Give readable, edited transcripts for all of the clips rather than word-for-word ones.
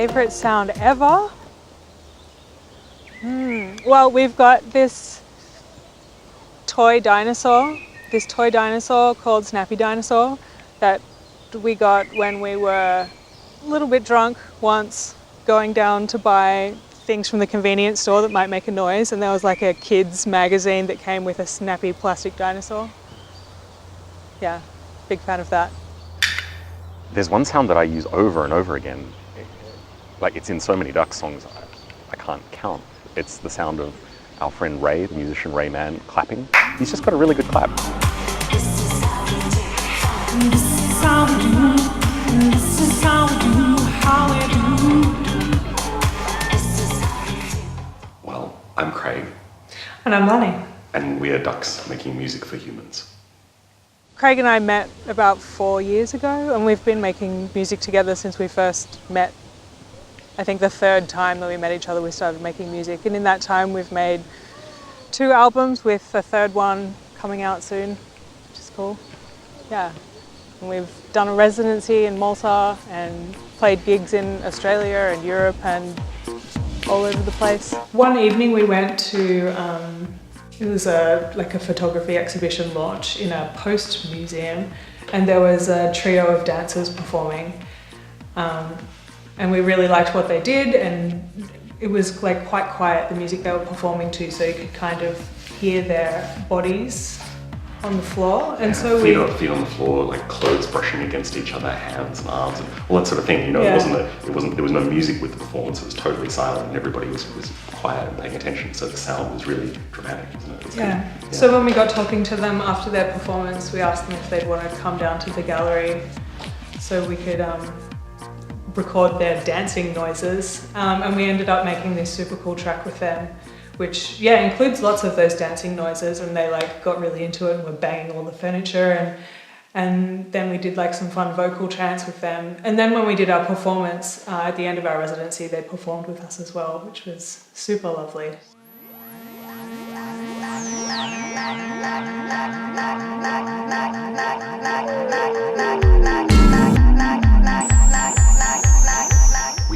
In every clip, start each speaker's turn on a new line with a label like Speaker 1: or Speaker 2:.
Speaker 1: favourite sound ever? Well, we've got this toy dinosaur called Snappy Dinosaur that we got when we were a little bit drunk once, going down to buy things from the convenience store that might make a noise, and there was like a kids magazine that came with a snappy plastic dinosaur. Yeah, big fan of that.
Speaker 2: There's one sound that I use over and over again. Like, it's in so many Duck songs, I can't count. It's the sound of our friend Ray, the musician Ray Mann, clapping. He's just got a really good clap.
Speaker 3: Well, I'm Craig.
Speaker 1: And I'm Lani.
Speaker 3: And we are Ducks making music for humans.
Speaker 1: Craig and I met about 4 years ago, and we've been making music together since we first met. I think the third time that we met each other, we started making music. And in that time, we've made 2 albums with a third one coming out soon, which is cool. Yeah. And we've done a residency in Malta and played gigs in Australia and Europe and all over the place. One evening we went to, it was like a photography exhibition launch in a post museum, and there was a trio of dancers performing. And we really liked what they did, and it was like quite quiet, the music they were performing to, so you could kind of hear their bodies on the floor. And so
Speaker 3: feet on the floor, like clothes brushing against each other, hands and arms and all that sort of thing. You know,
Speaker 1: yeah.
Speaker 3: there was no music with the performance. It was totally silent, and everybody was quiet and paying attention. So the sound was really dramatic, isn't it? It was good.
Speaker 1: Yeah. So when we got talking to them after their performance, we asked them if they'd want to come down to the gallery so we could record their dancing noises, and we ended up making this super cool track with them, which includes lots of those dancing noises, and they like got really into it and were banging all the furniture, and then we did like some fun vocal chants with them, and then when we did our performance at the end of our residency, they performed with us as well, which was super lovely.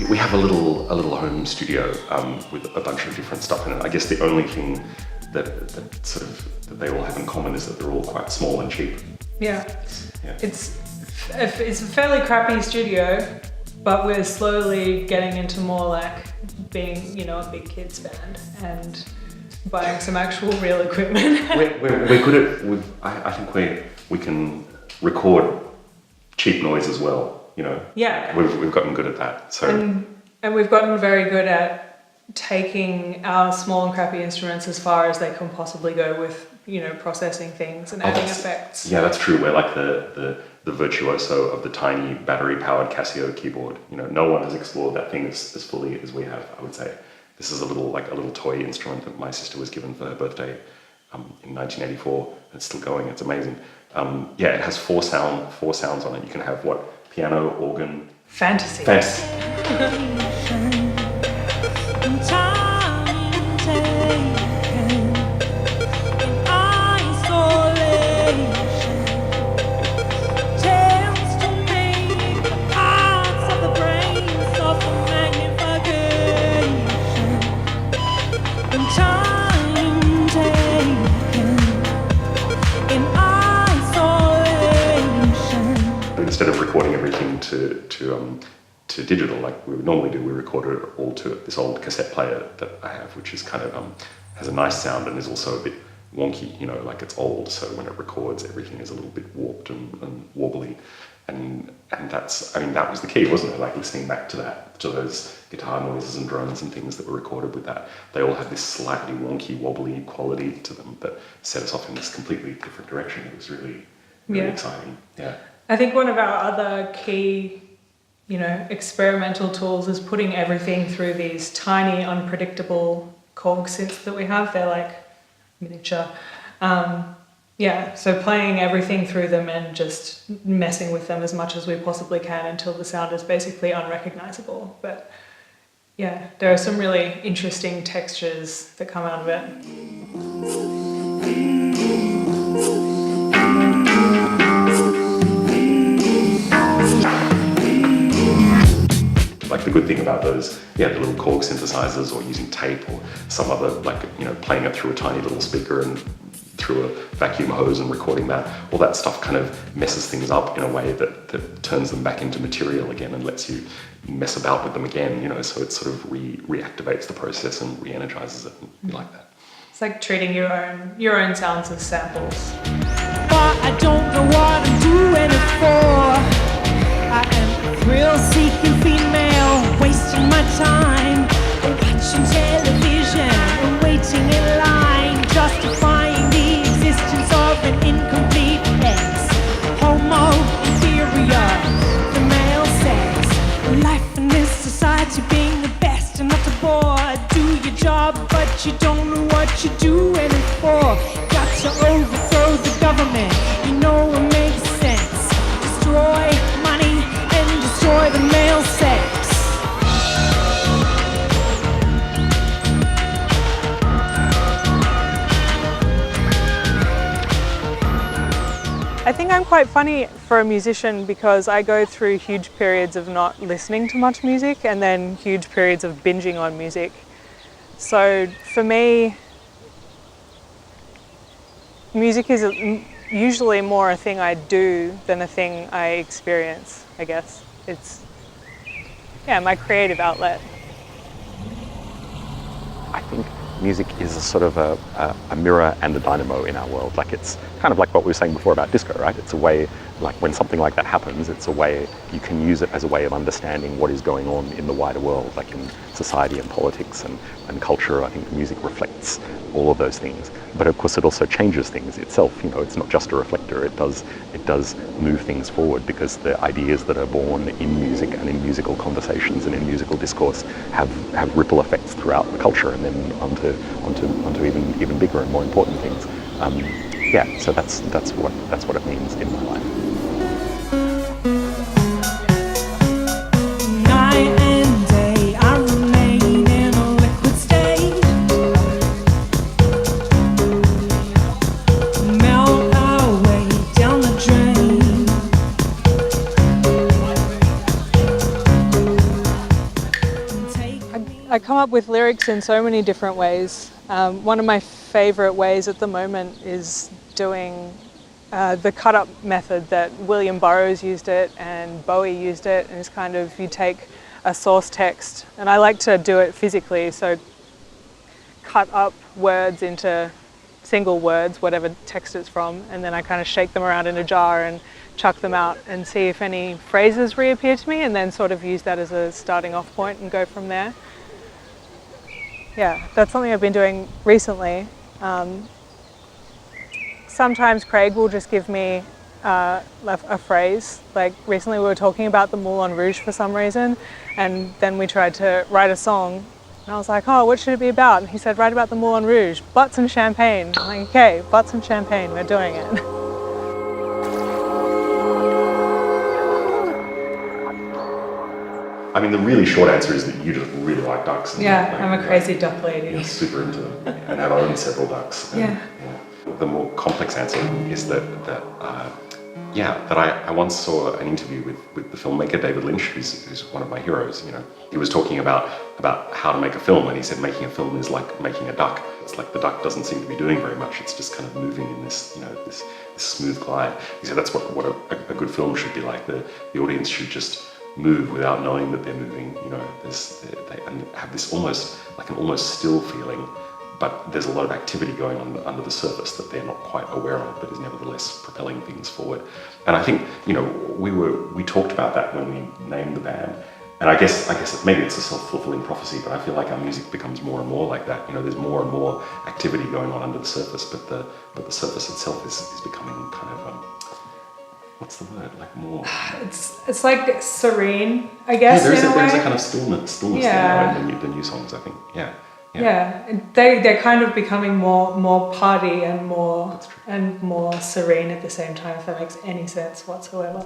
Speaker 3: We have a little home studio with a bunch of different stuff in it. I guess the only thing that they all have in common is that they're all quite small and cheap.
Speaker 1: Yeah. It's a fairly crappy studio, but we're slowly getting into more like being, a big kids band and buying some actual real equipment.
Speaker 3: we're good at. I think we can record cheap noise as well.
Speaker 1: Yeah.
Speaker 3: We've gotten good at that. So
Speaker 1: and we've gotten very good at taking our small and crappy instruments as far as they can possibly go with, processing things and adding effects.
Speaker 3: Yeah, that's true. We're like the virtuoso of the tiny battery-powered Casio keyboard. No one has explored that thing as fully as we have, I would say. This is a little toy instrument that my sister was given for her birthday in 1984. It's still going. It's amazing. It has four sounds on it. You can have piano, organ.
Speaker 1: Fantasy.
Speaker 3: Instead of recording everything to digital like we would normally do, we recorded it all to this old cassette player that I have, which is kind of has a nice sound and is also a bit wonky, like it's old, so when it records everything is a little bit warped and wobbly, and that was the key, wasn't it? Like listening back to those guitar noises and drums and things that were recorded with that, they all had this slightly wonky, wobbly quality to them that set us off in this completely different direction. It was really exciting. Yeah.
Speaker 1: I think one of our other key, experimental tools is putting everything through these tiny, unpredictable Korg synths that we have. They're like miniature. So playing everything through them and just messing with them as much as we possibly can until the sound is basically unrecognizable. But there are some really interesting textures that come out of it.
Speaker 3: like the good thing about those, the little Korg synthesizers or using tape or some other, like, playing it through a tiny little speaker and through a vacuum hose and recording that, all that stuff kind of messes things up in a way that turns them back into material again and lets you mess about with them again, so it sort of reactivates the process and re-energizes it, and like that.
Speaker 1: It's like treating your own sounds as samples.
Speaker 4: But I don't know what I'm doing it for. I am a thrill-seeking female, wasting my time watching television and waiting in line, justifying the existence of an incomplete ex. Homo Inferior, the male sex. Life in this society being the best and not a bore. Do your job, but you don't know what you're doing it for. Got to overthrow the government, it makes sense. Destroy money and destroy the male sex.
Speaker 1: I think I'm quite funny for a musician because I go through huge periods of not listening to much music and then huge periods of binging on music. So for me, music is usually more a thing I do than a thing I experience, I guess. It's, my creative outlet.
Speaker 2: I think music is a sort of a mirror and a dynamo in our world. Like, it's kind of like what we were saying before about disco, right? It's a way, like when something like that happens, it's a way you can use it as a way of understanding what is going on in the wider world, like in society and politics and culture. I think music reflects all of those things. But of course it also changes things itself. It's not just a reflector, it does move things forward, because the ideas that are born in music and in musical conversations and in musical discourse have ripple effects throughout the culture and then onto even bigger and more important things. So that's what it means in my life.
Speaker 4: Night and day, I remain in a liquid state. Melt our way down the drain.
Speaker 1: I come up with lyrics in so many different ways. One of my favorite ways at the moment is doing the cut-up method that William Burroughs used it and Bowie used it, and it's kind of, you take a source text, and I like to do it physically, so cut up words into single words, whatever text it's from, and then I kind of shake them around in a jar and chuck them out and see if any phrases reappear to me, and then sort of use that as a starting off point and go from there. Yeah, that's something I've been doing recently. Sometimes Craig will just give me a phrase. Like recently we were talking about the Moulin Rouge for some reason, and then we tried to write a song. And I was like, oh, what should it be about? And he said, write about the Moulin Rouge, butts and champagne. I'm like, okay, butts and champagne, we're doing it.
Speaker 3: I mean, the really short answer is that you just really like ducks. And
Speaker 1: I'm a crazy duck lady.
Speaker 3: You're super into them and have owned several ducks. And, the more complex answer is that I once saw an interview with the filmmaker David Lynch, who's one of my heroes. He was talking about how to make a film, and he said making a film is like making a duck. It's like the duck doesn't seem to be doing very much. It's just kind of moving in this this smooth glide. He said that's what a good film should be like. The audience should just move without knowing that they're moving. They have this almost still feeling, but there's a lot of activity going on under the surface that they're not quite aware of, but is nevertheless propelling things forward. And I think we talked about that when we named the band. And I guess maybe it's a self-fulfilling prophecy, but I feel like our music becomes more and more like that. There's more and more activity going on under the surface, but the surface itself is becoming kind of what's the word? Like more.
Speaker 1: It's like serene, I guess.
Speaker 3: There's
Speaker 1: in a way.
Speaker 3: a kind of stillness in the new songs, I think.
Speaker 1: They're kind of becoming more party and more serene at the same time, if that makes any sense whatsoever.